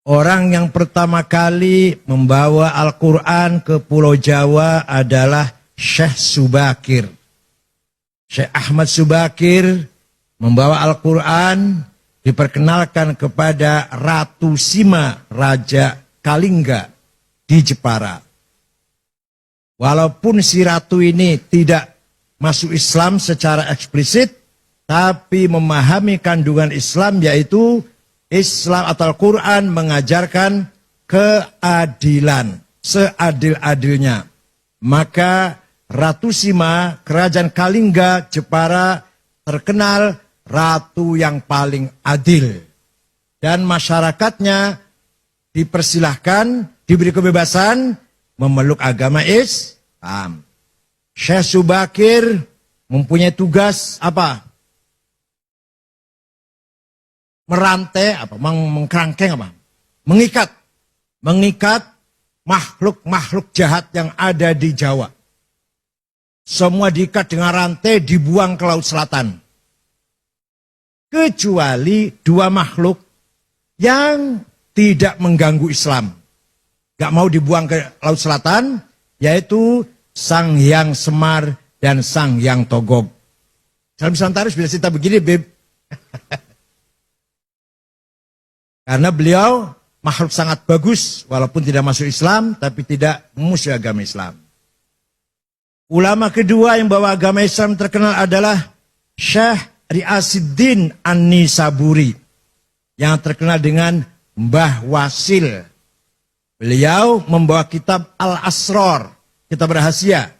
Orang yang pertama kali membawa Al-Quran ke Pulau Jawa adalah Syekh Subakir. Syekh Ahmad Subakir membawa Al-Quran, diperkenalkan kepada Ratu Sima, Raja Kalingga di Jepara. Walaupun si ratu ini tidak masuk Islam secara eksplisit, tapi memahami kandungan Islam, yaitu Islam atau Al-Quran mengajarkan keadilan, seadil-adilnya. Maka Ratu Sima, Kerajaan Kalingga, Jepara, terkenal ratu yang paling adil. Dan masyarakatnya dipersilahkan, diberi kebebasan memeluk agama Islam. Syekh Subakir mempunyai tugas apa? Merantai, mengkerangkeng apa? Mengikat makhluk-makhluk jahat yang ada di Jawa. Semua diikat dengan rantai, dibuang ke Laut Selatan. Kecuali dua makhluk yang tidak mengganggu Islam. Gak mau dibuang ke Laut Selatan, yaitu Sang Hyang Semar dan Sang Hyang Togog. Dalam Nusantara bisa cerita begini, Beb. Karena beliau makhluk sangat bagus, walaupun tidak masuk Islam, tapi tidak memusuhi agama Islam. Ulama kedua yang bawa agama Islam terkenal adalah Syekh Ri'asuddin An-Nisaburi, yang terkenal dengan Mbah Wasil. Beliau membawa kitab Al-Asrar, kitab rahasia.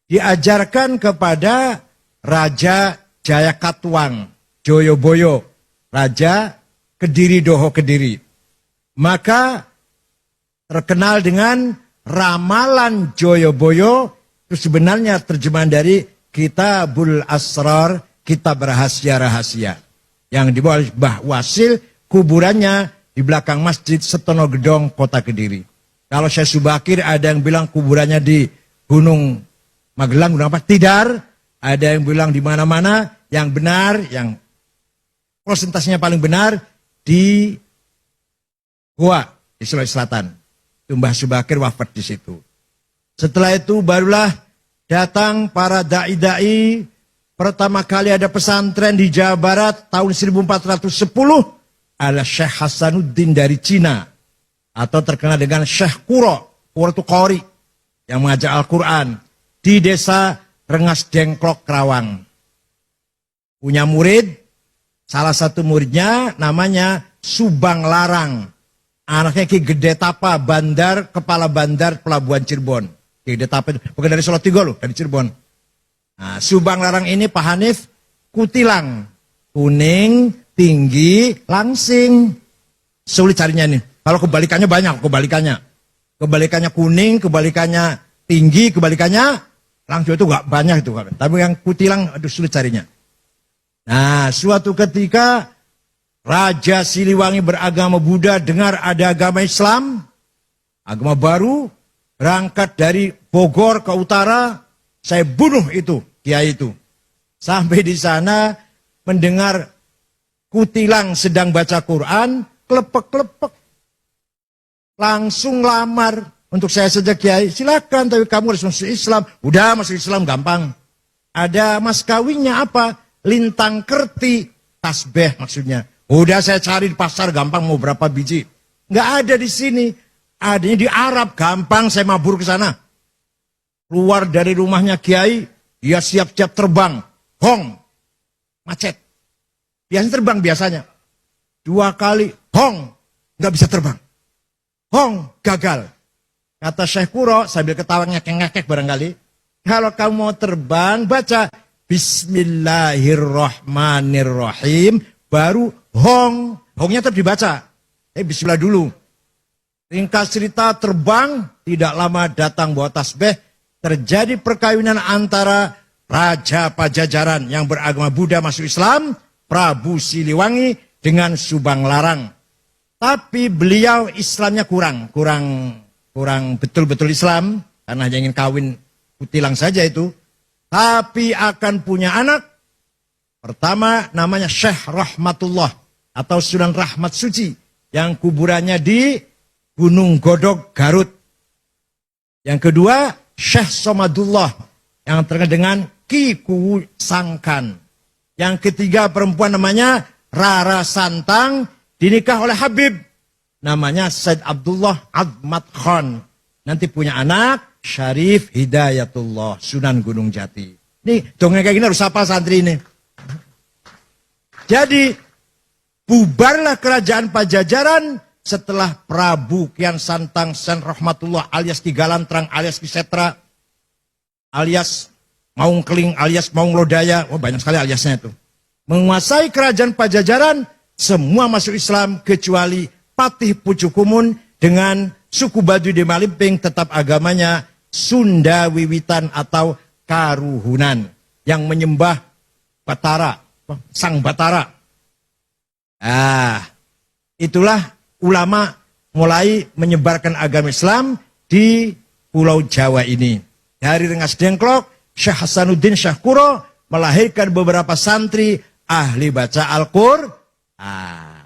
Diajarkan kepada Raja Jayakatwang, Joyoboyo, Raja Kediri Doho Kediri. Maka terkenal dengan ramalan Joyoboyo, itu sebenarnya terjemahan dari Kitabul Asrar, kitab rahasia-rahasia. Yang dibawa oleh Mbah Wasil, kuburannya di belakang Masjid Setono Gedong, Kota Kediri. Kalau Syekh Subakir ada yang bilang kuburannya di Gunung Magelang, Gunung apa? Tidar. Ada yang bilang di mana-mana. Yang benar, yang prosentasinya paling benar, di Goa, di Sulawesi Selatan. Mbah Subakir wafat di situ. Setelah itu barulah datang para da'i-da'i. Pertama kali ada pesantren di Jawa Barat tahun 1410 adalah Syekh Hasanuddin dari Cina. Atau terkenal dengan Syekh Kuro. Kuro itu Qori yang mengajar Al-Quran. Di desa Rengas Dengklok, Kerawang. Punya murid. Salah satu muridnya namanya Subang Larang. Anaknya Ki Gede Tapa, kepala bandar pelabuhan Cirebon. Ki Gede Tapa itu bukan dari Solotigo loh, dari Cirebon. Nah, Subang Larang ini Pak Hanif kutilang. Kuning, tinggi, langsing. Sulit carinya nih. Kalau kebalikannya banyak, kebalikannya. Kebalikannya kuning, kebalikannya tinggi, kebalikannya langsing itu gak banyak itu. Tapi yang kutilang, aduh sulit carinya. Nah, suatu ketika Raja Siliwangi beragama Buddha dengar ada agama Islam, agama baru, berangkat dari Bogor ke utara, saya bunuh itu, kiai itu. Sampai di sana mendengar kutilang sedang baca Quran, klepek-klepek. Langsung lamar untuk saya saja kiai, silakan tapi kamu harus masuk Islam. Udah masuk Islam gampang. Ada mas kawinnya apa? Lintang kerti, tasbih maksudnya. Udah saya cari di pasar gampang mau berapa biji. Nggak ada di sini. Adanya di Arab gampang saya mabur ke sana. Keluar dari rumahnya kiai, dia siap-siap terbang. Hong, macet. Biasanya terbang biasanya. 2 kali, hong, nggak bisa terbang. Hong, gagal. Kata Syekh Kuro sambil ketawa ngekek-ngekek barangkali. Kalau kamu mau terbang, baca Bismillahirrahmanirrahim. Baru hong. Hongnya tetap dibaca. Bismillah dulu. Ringkas cerita terbang. Tidak lama datang bawa tasbih. Terjadi perkawinan antara Raja Pajajaran yang beragama Buddha masuk Islam. Prabu Siliwangi dengan Subang Larang. Tapi beliau Islamnya kurang betul-betul Islam. Karena hanya ingin kawin kutilang saja itu. Tapi akan punya anak. Pertama namanya Syekh Rahmatullah atau Sunan Rahmat Suci yang kuburannya di Gunung Godog, Garut. Yang kedua, Syekh Somadullah yang terkenal dengan Ki Kuwu Sangkan. Yang ketiga perempuan namanya Rara Santang, dinikah oleh Habib. Namanya Said Abdullah Admat Khan. Nanti punya anak, Syarif Hidayatullah, Sunan Gunung Jati. Nih, dongeng kayak gini harus apa santri ini? Jadi, bubarlah kerajaan Pajajaran setelah Prabu Kian Santang Sen Rahmatullah alias Ki Galantrang alias Ki Setra alias Maung Keling alias Maung Lodaya, oh banyak sekali aliasnya itu. Menguasai kerajaan Pajajaran, semua masuk Islam kecuali Patih Pucukumun dengan suku Baduy di Malimping tetap agamanya Sunda Wiwitan atau Karuhunan yang menyembah Batara, Sang Batara. Itulah ulama mulai menyebarkan agama Islam di Pulau Jawa ini. Dari Rengas Dengklok, Syekh Hasanuddin Syahkuro melahirkan beberapa santri ahli baca Al-Qur'an.